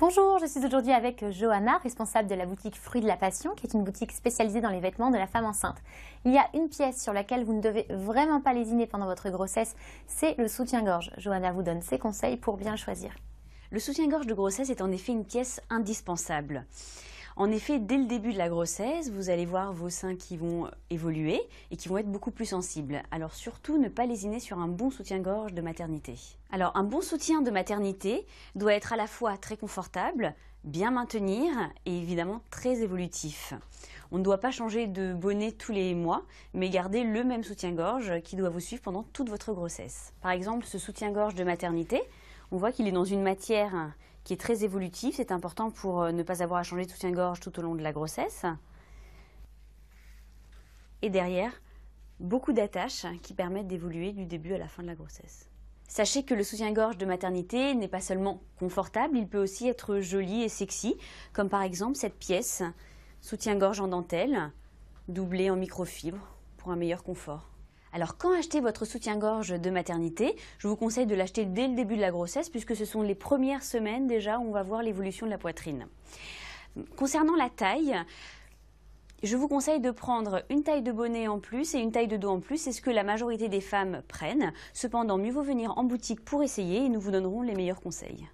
Bonjour, je suis aujourd'hui avec Johanna, responsable de la boutique Fruits de la Passion, qui est une boutique spécialisée dans les vêtements de la femme enceinte. Il y a une pièce sur laquelle vous ne devez vraiment pas lésiner pendant votre grossesse, c'est le soutien-gorge. Johanna vous donne ses conseils pour bien le choisir. Le soutien-gorge de grossesse est en effet une pièce indispensable. En effet, dès le début de la grossesse, vous allez voir vos seins qui vont évoluer et qui vont être beaucoup plus sensibles. Alors surtout, ne pas lésiner sur un bon soutien-gorge de maternité. Alors un bon soutien de maternité doit être à la fois très confortable, bien maintenir et évidemment très évolutif. On ne doit pas changer de bonnet tous les mois, mais garder le même soutien-gorge qui doit vous suivre pendant toute votre grossesse. Par exemple, ce soutien-gorge de maternité, on voit qu'il est dans une matière qui est très évolutive. C'est important pour ne pas avoir à changer de soutien-gorge tout au long de la grossesse. Et derrière, beaucoup d'attaches qui permettent d'évoluer du début à la fin de la grossesse. Sachez que le soutien-gorge de maternité n'est pas seulement confortable, il peut aussi être joli et sexy, comme par exemple cette pièce, soutien-gorge en dentelle, doublé en microfibre pour un meilleur confort. Alors quand acheter votre soutien-gorge de maternité, je vous conseille de l'acheter dès le début de la grossesse puisque ce sont les premières semaines déjà où on va voir l'évolution de la poitrine. Concernant la taille, je vous conseille de prendre une taille de bonnet en plus et une taille de dos en plus, c'est ce que la majorité des femmes prennent. Cependant, mieux vaut venir en boutique pour essayer et nous vous donnerons les meilleurs conseils.